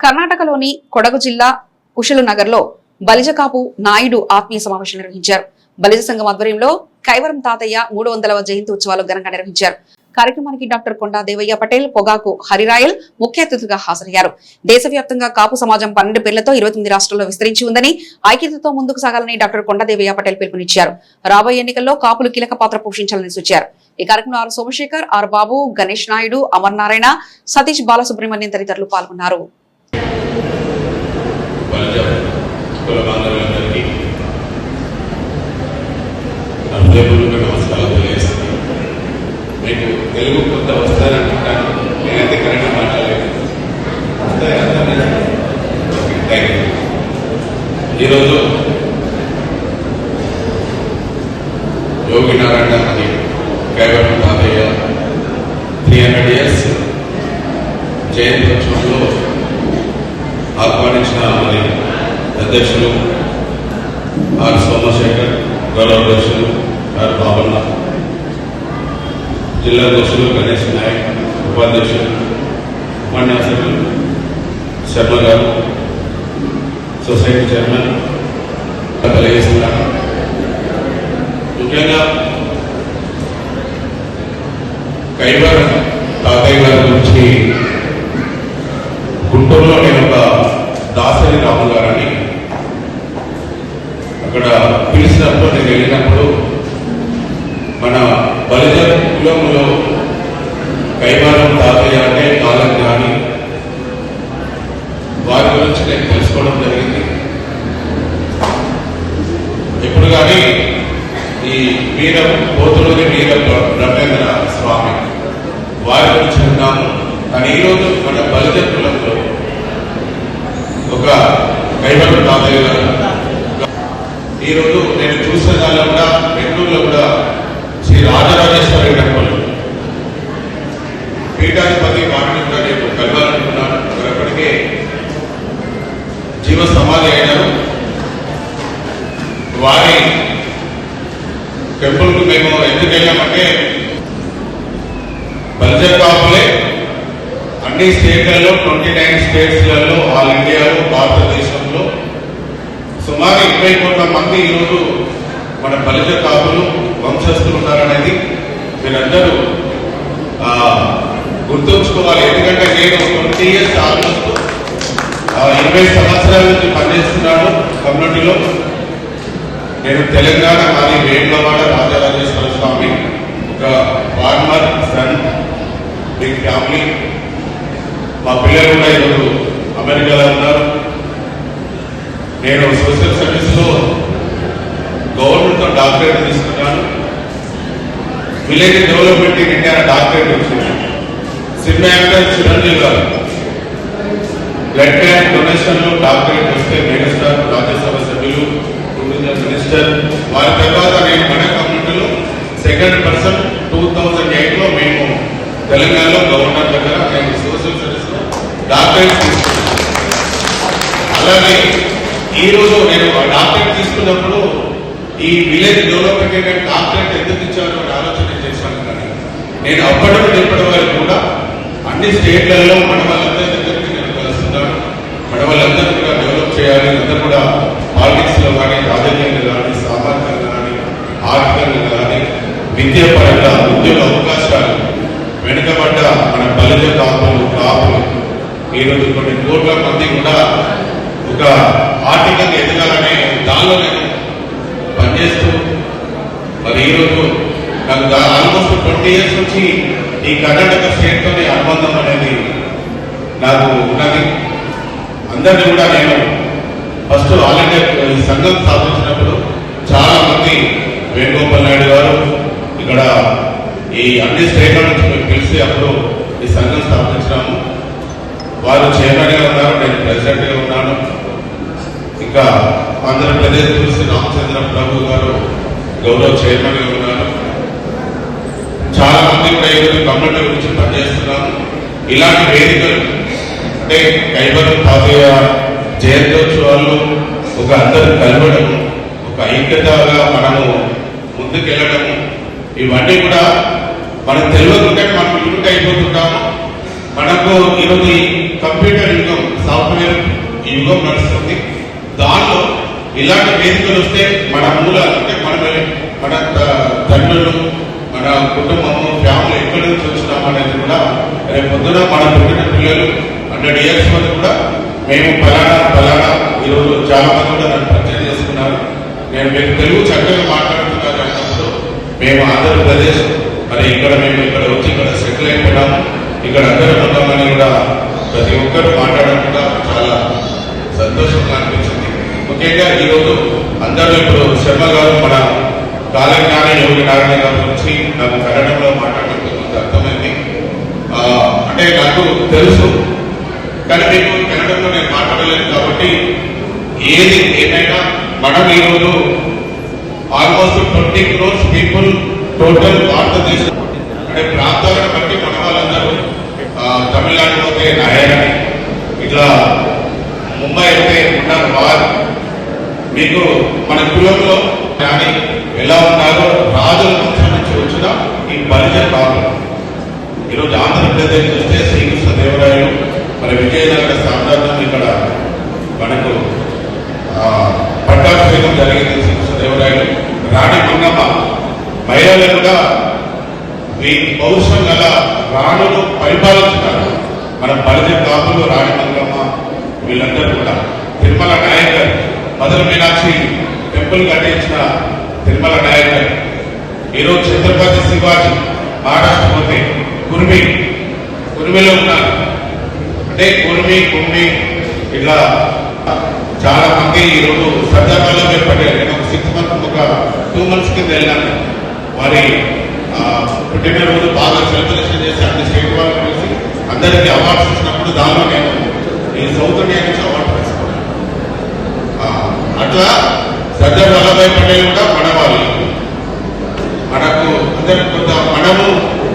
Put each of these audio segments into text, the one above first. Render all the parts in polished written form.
కర్ణాటకలోని కొడగు జిల్లా కుశలనగర్లో బలిజకాపు నాయుడు ఆత్మీయ సమావేశం నిర్వహించారు. బలిజ సంఘం ఆధ్వర్యంలో కైవరం తాతయ్య 300వ జయంతి ఉత్సవాలు ఘనంగా నిర్వహించారు. కార్యక్రమానికి డాక్టర్ కొండా దేవయ్య పటేల్, పొగాకు హరిరాయల్ ముఖ్య అతిథులుగా హాజరయ్యారు. దేశవ్యాప్తంగా కాపు సమాజం 12 పేర్లతో 29 రాష్ట్రాల్లో విస్తరించి ఉందని, ఐక్యతతో ముందుకు సాగాలని డాక్టర్ కొండా దేవయ్య పటేల్ పిలుపునిచ్చారు. రాబోయే ఎన్నికల్లో కాపులు కీలక పాత్ర పోషించాలని సూచించారు. ఈ కార్యక్రమంలో ఆర్ సోమశేఖర్, ఆర్ బాబు, గణేష్ నాయుడు, అమర్ నారాయణ, సతీష్ బాలసుబ్రహ్మణ్యం తదితరులు పాల్గొన్నారు. మీకు తెలుగు కొంత వస్తారనుకుంటాను. నేనైతే కరెక్ట్గా మాట్లాడలేదు. ఈరోజు యోగి నారాయణ అని కైవరం తాతయ్య 300 years జయంతి ఉత్సవంలో ఆహ్వానించిన మరి అధ్యక్షులు ఆర్ సోమశేఖర్, గౌరవ అధ్యక్షులు ఆర్ బాబన్న, జిల్లా అధ్యక్షులు గణేష్ నాయక్, ఉపాధ్యక్షులు ఉపన్యాసకులు శర్మ గారు, సొసైటీ చైర్మన్ తెలియజేస్తున్నారు. ముఖ్యంగా కైవరం తాతయ్య గారి గురించి గుంటూరులో నేను ఒక దాసరి రాము గారని అక్కడ పిలిచినప్పుడు నేను వెళ్ళినప్పుడు మన బలిజ కులంలో కైవరం తాతయ్య అంటే కాలజ్ఞాని, వారి గురించి నేను తెలుసుకోవడం జరిగింది. ఎప్పుడు కానీ ఈ పోతులూరి వీర బ్రహ్మేంద్ర స్వామి వారి గురించి విన్నాము. కానీ ఈరోజు మన బలిజ కులంలో ఒక కైవరం తాతయ్య గారు ఈరోజు నేను చూసిన దానిలో కూడా బెంగళూరులో కూడా శ్రీ రాజరాజేశ్వరి టెంపుల్ పీఠాధిపతి వారిని కూడా నేను కలవాలనుకున్నాను. అప్పటికే జీవ సమాధి అయినారు. వారి టెంపుల్కు మేము ఎందుకు వెళ్ళామంటే బలిజ కాపులే అన్ని స్టేట్లలో 29 స్టేట్స్లలో ఆల్ ఇండియాలో భారతదేశంలో సుమారు 20 కోట్ల మంది ఈరోజు మన బలిజ కాపులు వంశస్థులు ఉన్నారనేది మీరందరూ గుర్తుంచుకోవాలి. ఎందుకంటే నేను 20 years ఆల్మోస్ట్ 20 సంవత్సరాల నుంచి పనిచేస్తున్నాను కమ్యూనిటీలో. నేను తెలంగాణ మాది వేములవాడ రాజరాజేశ్వర స్వామి, ఒక ఫార్మర్ సన్, బిగ్ ఫ్యామిలీ. మా పిల్లలు కూడా ఈరోజు అమెరికాలో ఉన్నారు. నేను సోషల్ సర్వీస్లో గవర్నమెంట్తో డాక్టరేట్ తీసుకున్నాను. Village development in India doctorate వచ్చింది. సినిమా యాక్టర్ చిరంజీవి గారు బ్లడ్ బ్యాంక్ డొనేషన్లో డాక్టరేట్ వస్తే మినిస్టర్, రాజ్యసభ సభ్యులు, టూరిజం మినిస్టర్. వారి తర్వాత నేను మన కమ్యూనిటీలో సెకండ్ పర్సన్ 2008లో మేము తెలంగాణలో గవర్నర్ దగ్గర నేను సోషల్ సర్వీస్లో డాక్టరేట్ తీసుకున్నాను. అలాగే ఈరోజు నేను డాక్టరేట్ తీసుకున్నప్పుడు ఈ విలేజ్ డెవలప్మెంట్ డాక్టరేట్ ఎందుకు ఇచ్చారో ఆలోచన చేశాను. కానీ నేను అప్పటి నుండి ఇప్పటి వరకు కూడా అన్ని స్టేట్లలో మన వాళ్ళందరి దగ్గరికి నేను కలుస్తున్నాను. మన వాళ్ళందరూ కూడా డెవలప్ చేయాలి. అందరూ కూడా పాలిటిక్స్లో కానీ, రాజకీయంగా కానీ, సామాజికంగా కానీ, ఆర్థికంగా కానీ, విద్యాపరంగా ఉద్యోగ అవకాశాలు వెనుకబడ్డ మన బలిజ కాపులు ఈరోజు కొన్ని కోట్ల మంది కూడా ఒక ఆర్థికంగా ఎదగాలనే దానిలో నేను పనిచేస్తూ మరి ఈరోజు నాకు ఆల్మోస్ట్ 20 years నుంచి ఈ కర్ణాటక స్టేట్తోనే అనుబంధం అనేది నాకు ఉన్నది. అందరినీ కూడా నేను ఫస్ట్ ఆల్ ఇండియా సంఘం స్థాపించినప్పుడు చాలా మంది వేణుగోపాల్ నాయుడు గారు ఇక్కడ ఈ అన్ని స్టేట్ల నుంచి మేము పిలిచి అప్పుడు ఈ సంఘం స్థాపించినాము. వారు చైర్మన్గా ఉన్నారు, నేను ప్రెసిడెంట్గా ఉన్నాను. ఇంకా ఆంధ్రప్రదేశ్ తులసి రామచంద్ర ప్రభు గారు గౌరవ చైర్మన్గా ఉన్నారు. చాలా మంది కూడా ఈరోజు కమ్యూనిటీ గురించి పనిచేస్తున్నాము. ఇలాంటి వేదికలు అంటే కైవరం తాతయ్య జయంతోత్సవాల్లో ఒక అందరూ కలవడము, ఒక ఐక్యతగా మనము ముందుకెళ్ళడము, ఇవన్నీ కూడా మనకు తెలియకుంటే మనం లిమిట్ అయిపోతుంటాము. మనకు ఈరోజు కంప్యూటర్ యుగం, సాఫ్ట్వేర్ యుగం నడుస్తుంది. దానిలో ఇలాంటి వేదికలు వస్తే మన మూలాలు అంటే మన తండ్రులు, మన కుటుంబము, ఫ్యామిలీ ఎక్కడి నుంచి వచ్చినాం అనేది కూడా రేపు పొద్దున మన పుట్టిన పిల్లలు 100 years మంది కూడా మేము ఫలానా ఈరోజు చాలా మంది కూడా నన్ను పరిచయం చేసుకున్నారు. నేను మీకు తెలుగు చక్కగా మాట్లాడుతున్నారు అన్నప్పుడు మేము ఆంధ్రప్రదేశ్ మరి మేము ఇక్కడ వచ్చి ఇక్కడ సెటిల్ అయిపోయినాము, ఇక్కడ అందరూ ఉన్నామని కూడా ప్రతి ఒక్కరు మాట్లాడడం కూడా చాలా సంతోషంగా అనిపించింది. ముఖ్యంగా ఈరోజు అందరూ ఇప్పుడు శర్మ గారు మన కాలజ్ఞాన యోగి నారాయణ గారి గురించి నాకు కన్నడంలో మాట్లాడడం కొంత అర్థమైంది. అంటే నాకు తెలుసు కానీ మీకు కన్నడంలో నేను మాట్లాడలేదు కాబట్టి ఏది ఏమైనా మనం ఈరోజు ఆల్మోస్ట్ 20 crores పీపుల్ టోటల్ భారతదేశం అంటే ప్రాంతాలను బట్టి మన వాళ్ళందరూ తమిళనాడు పోతే నాయని, ఇట్లా ముంబై అయితే ఉన్నారు వారు. మీకు మన కులంలో కానీ ఎలా ఉన్నారో రాజుల వంశం నుంచి వచ్చిన ఈ బలిజ కాపులు ఈరోజు ఆంధ్రప్రదేశ్ చూస్తే శ్రీకృష్ణ దేవరాయలు మరి విజయనగర సామ్రాజ్యం ఇక్కడ మనకు పట్టాభిషేకం జరిగింది. శ్రీకృష్ణ దేవరాయలు రాణి మంగమ్మ మహిళలు కూడా ఈ పౌరుషం గల రాణులు పరిపాలించున్నారు. మన బలిజ కాపులు, రాణి మంగమ్మ వీళ్ళందరూ కూడా తిరుమల నాయకర్ మధుర మీనాక్షి టెంపుల్ కట్టించిన తిరుమల నాయకర్, ఈరోజు ఛత్రపతి శివాజీ మహారాష్ట్ర పోతే కుర్మిలో ఉన్నారు. అంటే కుమ్మి ఇట్లా చాలా మంది ఈరోజు సర్దార్ వల్లభాయ్ పటేల్ నేను 6 months ఒక 2 months కింద వెళ్ళాను. వారి పుట్టినరోజు బాగా సెలబ్రేషన్ చేసి అన్ని స్టేట్ వాళ్ళు కలిసి అందరికీ అవార్డ్స్ ఇచ్చినప్పుడు దానిలో నేను ఈ సౌత్ ఇండియా నుంచి అవార్డు తీసుకున్నాను. అట్లా సర్దార్ వల్లభాయ్ పటేల్ కూడా మన వాళ్ళు. మనకు అందరికి కొంత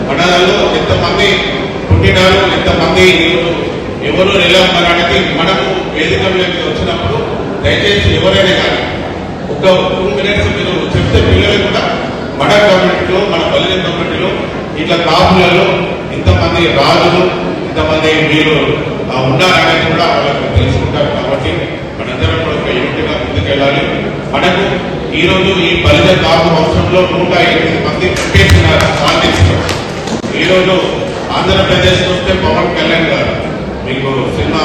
మనలో ఎంతమంది పుట్టినారు, ఎంతమంది ఎవరు ఎలా ఉన్నారనేది మనము వేదికలోకి వచ్చినప్పుడు దయచేసి ఎవరైనా కానీ ఒక 2 minutes మీరు చెప్తే పిల్లలు కూడా మన కమ్యూనిటీలో, మన బలిజ కమ్యూనిటీలో ఇట్లా కాపులలో ఇంతమంది రాజులు, ఇంతమంది మీరు ఉన్నారనేది కూడా వాళ్ళకి తెలుసుకుంటారు. కాబట్టి మనందరం కూడా ఒక యూనిట్గా ముందుకెళ్ళాలి. మనకు ఈరోజు ఈ బలిజ కాపు వంశంలో 108 మంది పెట్టేసినారు సాధించారు. ఈరోజు ఆంధ్రప్రదేశ్ వస్తే పవన్ కళ్యాణ్ గారు మీకు సినిమా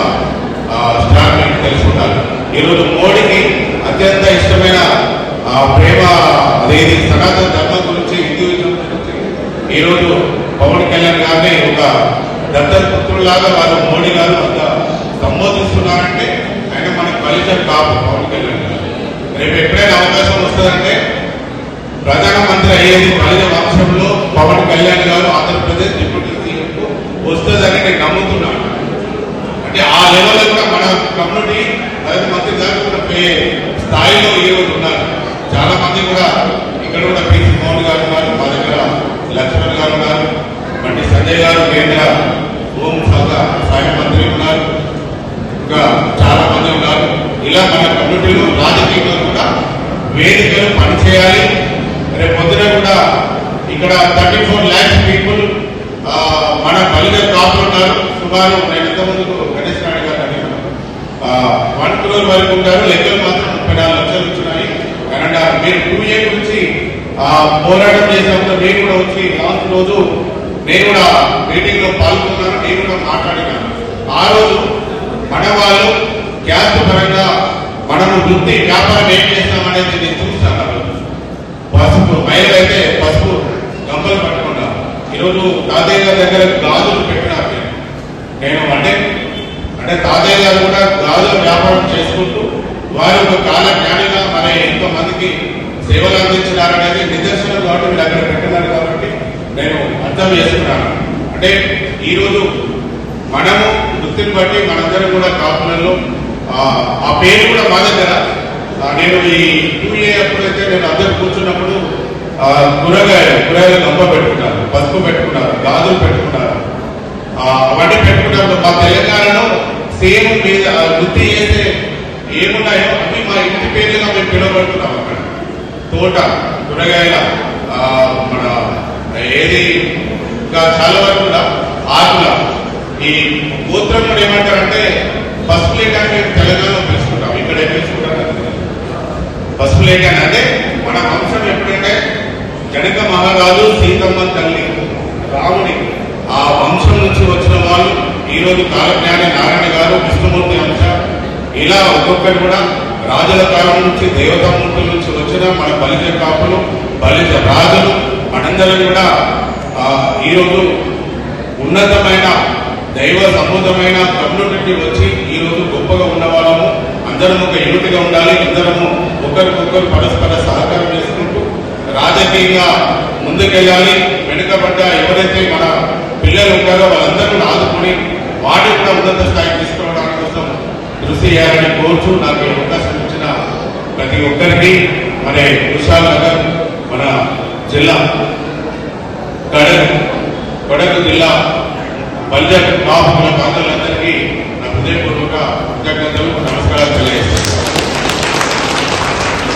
స్టార్ మీకు తెలుసుకుంటారు. ఈరోజు మోడీకి అత్యంత ఇష్టమైన ప్రేమ అదేది సనాతన ధర్మం గురించి, హిందూయిజం గురించి ఈరోజు పవన్ కళ్యాణ్ గారిని ఒక దత్తపుత్రులాగా వారు మోడీ గారు అంత సంబోధిస్తున్నారంటే ఆయన మనకు బలిజ కాపు పవన్ కళ్యాణ్ గారు. రేపు ఎప్పుడైనా అవకాశం వస్తుందంటే ప్రధానమంత్రి అయ్యేది బలిజ వంశంలో పవన్ కళ్యాణ్ గారు ఆంధ్రప్రదేశ్ డిప్యూటీ సీఎం వస్తుందని నేను నమ్ముతున్నాను. అంటే ఆ లెవెల్లో కూడా మన కమ్యూనిటీ మంత్రి గారు కూడా స్థాయిలో ఈరోజు ఉన్నారు. చాలా మంది కూడా ఇక్కడ కూడా పీసీ మోహన్ గారు ఉన్నారు, మా దగ్గర లక్ష్మణ్ గారు ఉన్నారు, బండి సంజయ్ గారు కేంద్ర హోంశాఖ సహాయ మంత్రి ఉన్నారు, ఇంకా చాలా మంది ఉన్నారు. ఇలా మన కమ్యూనిటీలో రాజకీయంగా కూడా వేదికలు పనిచేయాలి. రేపు పొద్దున కూడా ఇక్కడ 34 lakhs పీపుల్ మన బలిజ కాపులు ఉన్నారు. సుమారు నేను ఇంతకుముందు గణేష్ నాయుడు గారు అడిగాను 1 crore వరకు ఉంటారు. లెక్కలు మాత్రం 34 లక్షలు వచ్చినాయి. కనుక మీరు 2A గురించి పోరాటం చేసినప్పుడు నేను కూడా వచ్చి లాస్ట్ రోజు నేను కూడా మీటింగ్ లో పాల్గొన్నాను, నేను కూడా మాట్లాడినాను. ఆ రోజు మన వాళ్ళు క్యాస్ట్ పరంగా మనము వృత్తి వ్యాపారం ఏం చేస్తామనేది నేను చూస్తాను. పసుపు మహిళలు అయితే పసుపు గంపలు పట్టుకున్నాం. ఈరోజు తాతయ్య గారి దగ్గర గాజులు పెట్టినారు. నేను అంటే తాతయ్య గారు కూడా గాజుల వ్యాపారం చేసుకుంటూ వారు ఒక కాల జ్ఞానిగా మరి ఎంతో మందికి సేవలు అందించినారనేది నిదర్శనం కాబట్టి వీళ్ళు అక్కడ పెట్టినారు. కాబట్టి నేను అర్థం చేసుకున్నాను. అంటే ఈరోజు మనము వృత్తిని బట్టి మనందరం కూడా కాపులలో ఆ పేరు కూడా మా దగ్గర నేను ఈ 2A అప్పుడైతే నేను అందరు కూర్చున్నప్పుడు కూరగాయలు గంప పెట్టుకున్నారు, పసుపు పెట్టుకున్నారు, గాజులు పెట్టుకున్నారు, అవన్నీ పెట్టుకున్నప్పుడు మా తెలంగాణలో సేమ్ మీద వృత్తి చేసే ఏమున్నాయో అవి మా ఇంటి పేర్లుగా మేము పిలువబడుతున్నాం. అక్కడ తోట, కూరగాయల మన ఏది ఇంకా చాలా వరకు కూడా ఆకుల ఈ గోత్రం కూడా ఏమంటారంటే పసుపు లేకుండా తెలంగాణ చైతన్య అంటే మన వంశం ఎప్పుడంటే జనక మహారాజు సీతమ్మ తల్లి రాముడి ఆ వంశం నుంచి వచ్చిన వాళ్ళు ఈరోజు కాలజ్ఞాని నారాయణ గారు, విష్ణుమూర్తి అంశ, ఇలా ఒక్కొక్కరు కూడా రాజుల కాలం నుంచి దేవతామూర్తుల నుంచి వచ్చిన మన బలిజ కాపులు, బలిజ రాజులు మనందరం కూడా ఈరోజు ఉన్నతమైన దైవ సంబుద్ధమైన కమ్యూనిటీ వచ్చి ఈరోజు గొప్పగా ఉన్న వాళ్ళము. అందరం ఒక యూనిట్గా ఉండాలి. అందరము ఒకరికొకరు పరస్పర సహకారం చేసుకుంటూ రాజకీయంగా ముందుకెళ్ళాలి. వెనుకబడ్డ ఎవరైతే మన పిల్లలు ఉంటారో వాళ్ళందరూ ఆదుకొని వాటి కూడా ఉన్నత స్థాయికి తీసుకోవడానికి కోసం కృషి చేయాలని కోరుచు నాకు ఈ అవకాశం ఇచ్చిన ప్రతి ఒక్కరికి, మరి విశాల్ నగర్ మన జిల్లా కొడకు జిల్లా బలిజ కాపుల పాత్రలందరికీ నా హృదయపూర్వక